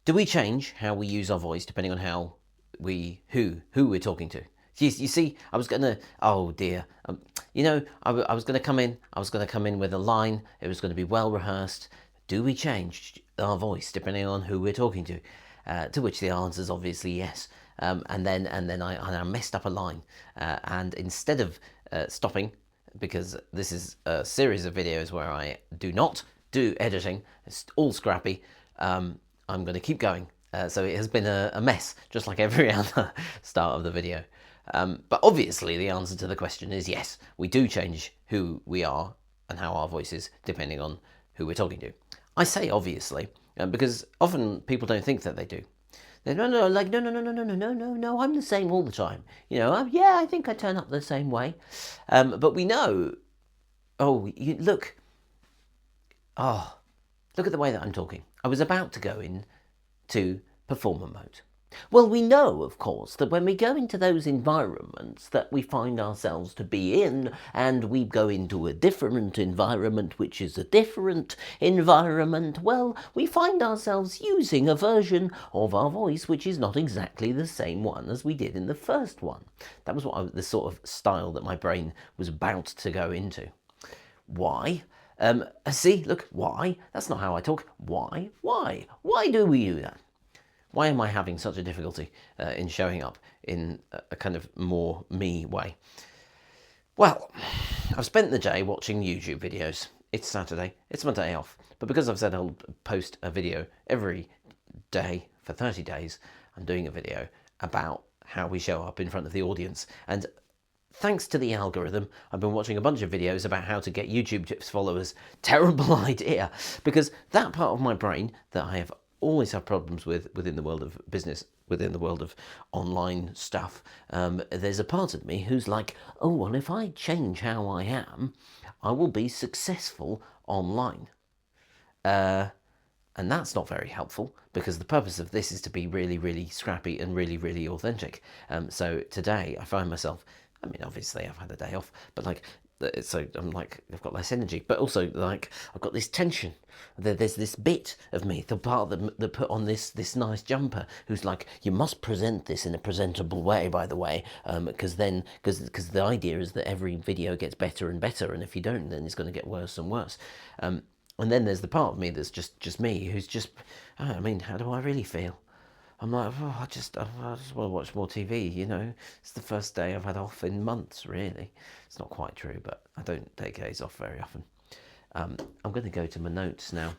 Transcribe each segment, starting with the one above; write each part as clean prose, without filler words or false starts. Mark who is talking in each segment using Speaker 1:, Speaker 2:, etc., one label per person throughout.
Speaker 1: Do we change how we use our voice depending on who we're talking to? You see, I was gonna. Oh dear. I was gonna come in. I was gonna come in with a line. It was going to be well rehearsed. Do we change our voice depending on who we're talking to? To which the answer is obviously yes. And then I messed up a line. And instead of stopping, because this is a series of videos where I do not do editing, it's all scrappy. I'm going to keep going. So it has been a mess, just like every other start of the video. But obviously the answer to the question is yes, we do change who we are and how our voice is depending on who we're talking to. I say obviously, because often people don't think that they do. They're no, I'm the same all the time. Yeah, I think I turn up the same way. But we know, look at the way that I'm talking. I was about to go into performer mode. Well, we know, of course, that when we go into those environments that we find ourselves to be in, and we go into a different environment, which is a different environment, well, we find ourselves using a version of our voice which is not exactly the same one as we did in the first one. That was the sort of style that my brain was about to go into. Why? See, look, why? That's not how I talk. Why? Why? Why do we do that? Why am I having such a difficulty in showing up in a kind of more me way? Well, I've spent the day watching YouTube videos. It's Saturday, it's my day off. But because I've said I'll post a video every day for 30 days, I'm doing a video about how we show up in front of the audience. And thanks to the algorithm, I've been watching a bunch of videos about how to get YouTube tips followers. Terrible idea, because that part of my brain that I have always have problems within the world of business, within the world of online stuff, there's a part of me who's like, oh, well, if I change how I am, I will be successful online. And that's not very helpful, because the purpose of this is to be really, really scrappy and really, really authentic. So today I find myself, I mean, obviously I've had a day off, but so I'm like, I've got less energy, but also like I've got this tension. There's this bit of me, the part that put on this nice jumper, who's like, you must present this in a presentable way, by the way, because the idea is that every video gets better and better, and if you don't, then it's going to get worse and worse. And then there's the part of me that's just me, who's just, I mean, how do I really feel? I'm like, I just want to watch more TV, It's the first day I've had off in months, really. It's not quite true, but I don't take days off very often. I'm going to go to my notes now.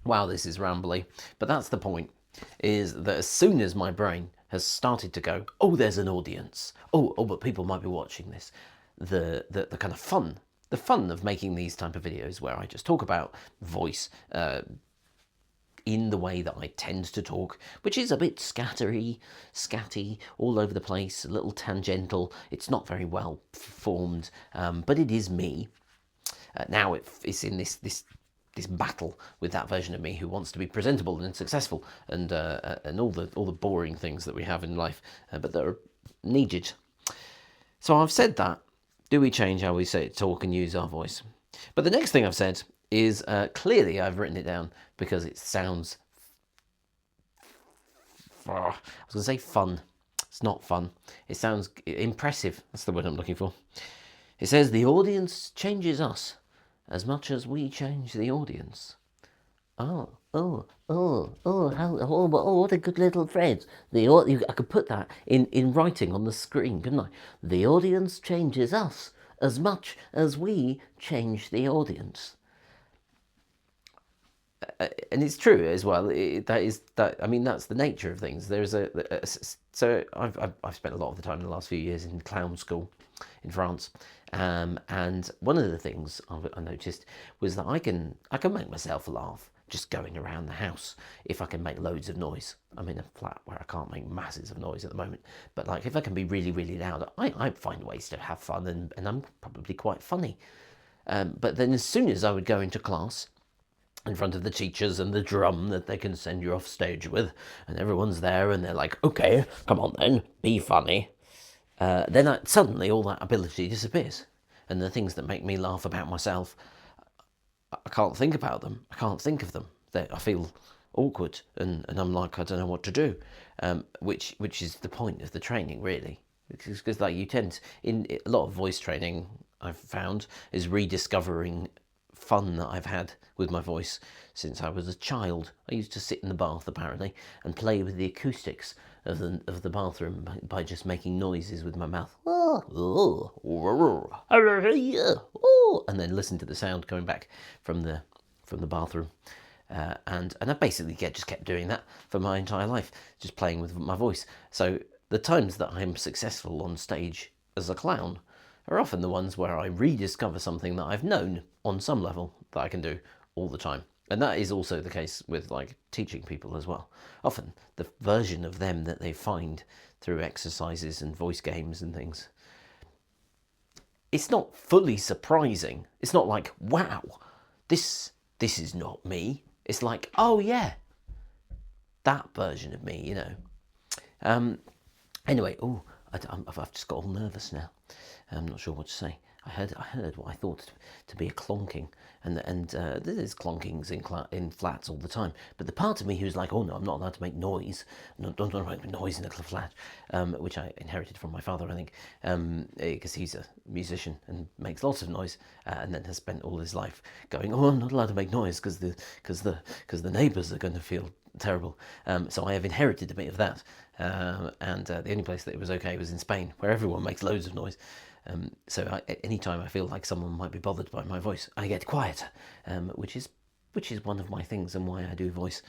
Speaker 1: Wow, this is rambly. But that's the point, is that as soon as my brain has started to go, oh, there's an audience. Oh, but people might be watching this. The kind of fun, the fun of making these type of videos where I just talk about voice, in the way that I tend to talk, which is a bit scatty, all over the place, a little tangential. It's not very well formed, but it is me. Now it's in this battle with that version of me who wants to be presentable and successful, and all the boring things that we have in life, but that are needed. So I've said that. Do we change how we talk and use our voice? But the next thing I've said is, clearly I've written it down because it sounds, I was going to say fun. It's not fun. It sounds impressive. That's the word I'm looking for. It says, the audience changes us as much as we change the audience. Oh, what a good little phrase. I could put that in writing on the screen, couldn't I? The audience changes us as much as we change the audience. And it's true as well. That's the nature of things. There's so I've spent a lot of the time in the last few years in clown school in France, and one of the things I noticed was that I can make myself laugh just going around the house if I can make loads of noise. I'm in a flat where I can't make masses of noise at the moment, but like if I can be really, really loud, I find ways to have fun, and I'm probably quite funny. But then as soon as I would go into class, in front of the teachers and the drum that they can send you off stage with, and everyone's there and they're like, okay, come on then, be funny. Then suddenly all that ability disappears. And the things that make me laugh about myself, I can't think about them. I can't think of them. I feel awkward, and I'm like, I don't know what to do, which is the point of the training, really, because like you tend in a lot of voice training I've found is rediscovering fun that I've had with my voice since I was a child. I used to sit in the bath apparently and play with the acoustics of the bathroom by just making noises with my mouth, and then listen to the sound coming back from the bathroom. And I basically just kept doing that for my entire life, just playing with my voice. So the times that I'm successful on stage as a clown are often the ones where I rediscover something that I've known on some level that I can do all the time. And that is also the case with like teaching people as well. Often the version of them that they find through exercises and voice games and things, it's not fully surprising. It's not like, wow, this is not me. It's like, oh yeah, that version of me, you know. Anyway, I've just got all nervous now. I'm not sure what to say. I heard what I thought to be a clonking, and there's clonkings in flats all the time. But the part of me who's like, oh no, I'm not allowed to make noise. No, don't make noise in a flat, which I inherited from my father, I think, because he's a musician and makes lots of noise, and then has spent all his life going, oh, I'm not allowed to make noise because the neighbours are going to feel terrible. So I have inherited a bit of that, and the only place that it was okay was in Spain, where everyone makes loads of noise. So anytime I feel like someone might be bothered by my voice, I get quieter, which is one of my things and why I do voice.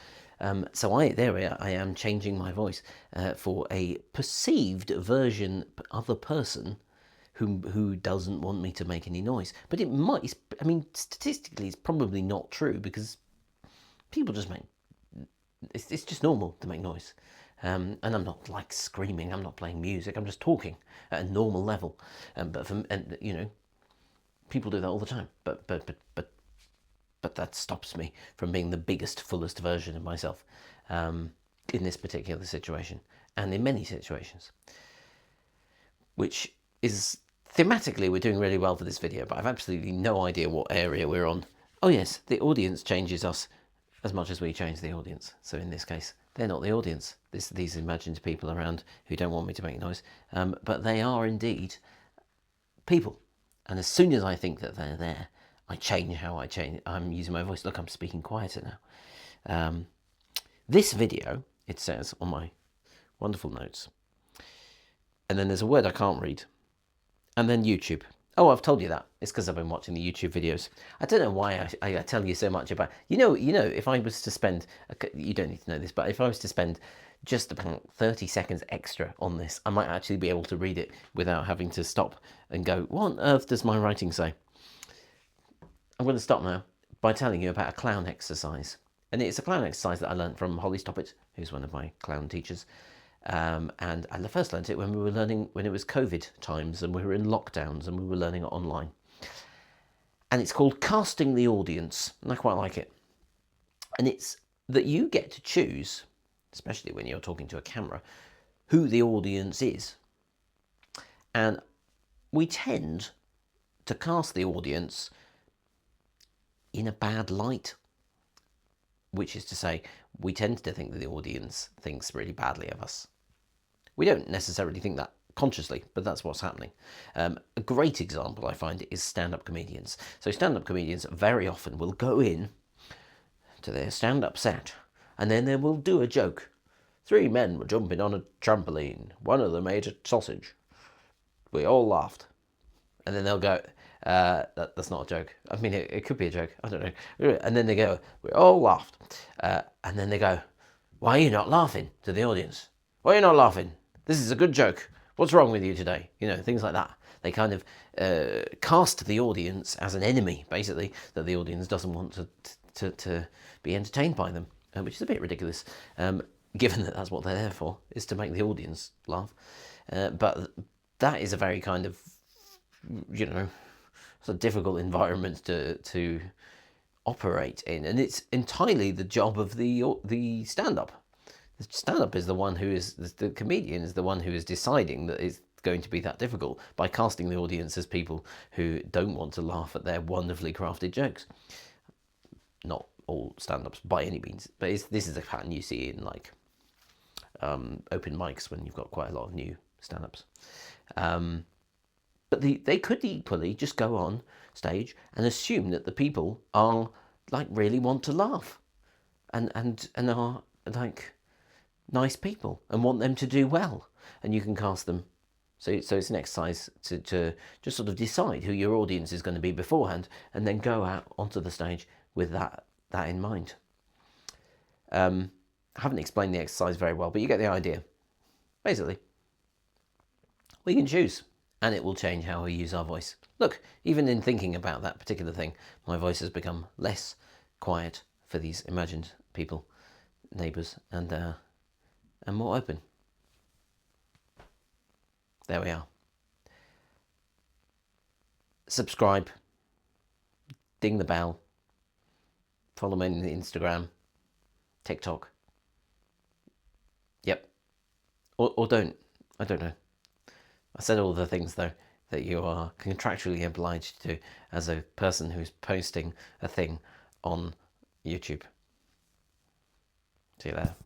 Speaker 1: So I am changing my voice for a perceived version, other person who doesn't want me to make any noise. But it might, I mean, statistically, it's probably not true because people just make, it's just normal to make noise. And I'm not like screaming, I'm not playing music, I'm just talking at a normal level. And you know, people do that all the time. But that stops me from being the biggest, fullest version of myself in this particular situation and in many situations. Which is, thematically, we're doing really well for this video, but I've absolutely no idea what area we're on. Oh yes, the audience changes us as much as we change the audience. So in this case, they're not the audience. These imagined people around who don't want me to make noise, but they are indeed people. And as soon as I think that they're there, I change how I change. I'm using my voice. Look, I'm speaking quieter now. This video, it says on my wonderful notes, and then there's a word I can't read, and then YouTube. Oh, I've told you that. It's because I've been watching the YouTube videos. I don't know why I tell you so much about... You know, if I was to spend... You don't need to know this, but if I was to spend just about 30 seconds extra on this, I might actually be able to read it without having to stop and go, what on earth does my writing say? I'm going to stop now by telling you about a clown exercise. And it's a clown exercise that I learned from Holly Stoppett, who's one of my clown teachers. And I first learned it when it was COVID times and we were in lockdowns and we were learning it online. And it's called casting the audience, and I quite like it. And it's that you get to choose, especially when you're talking to a camera, who the audience is. And we tend to cast the audience in a bad light, which is to say, we tend to think that the audience thinks really badly of us. We don't necessarily think that consciously, but that's what's happening. A great example I find is stand-up comedians. So stand-up comedians very often will go in to their stand-up set and then they will do a joke. 3 men were jumping on a trampoline. One of them ate a sausage. We all laughed. And then they'll go, that's not a joke. I mean, it could be a joke. I don't know. And then they go, we all laughed. And then they go, why are you not laughing, to the audience? Why are you not laughing? This is a good joke. What's wrong with you today? You know, things like that. They kind of cast the audience as an enemy, basically, that the audience doesn't want to be entertained by them, which is a bit ridiculous, given that that's what they're there for, is to make the audience laugh. But that is a very kind of, you know, it's a difficult environment to operate in, and it's entirely the job of the stand-up. The stand-up is the one who is, the comedian is the one who is deciding that it's going to be that difficult by casting the audience as people who don't want to laugh at their wonderfully crafted jokes. Not all stand-ups by any means, but this is a pattern you see in like open mics when you've got quite a lot of new stand-ups. But they could equally just go on stage and assume that the people are like really want to laugh and are like nice people and want them to do well, and you can cast them. So it's an exercise to just sort of decide who your audience is going to be beforehand, and then go out onto the stage with that in mind. I haven't explained the exercise very well, but you get the idea. Basically, we can choose, and it will change how we use our voice. Look, even in thinking about that particular thing, my voice has become less quiet for these imagined people, neighbours, and more open. There we are. Subscribe, ding the bell, follow me on Instagram, TikTok. Yep. Or don't. I don't know. I said all the things, though, that you are contractually obliged to as a person who's posting a thing on YouTube. See you later.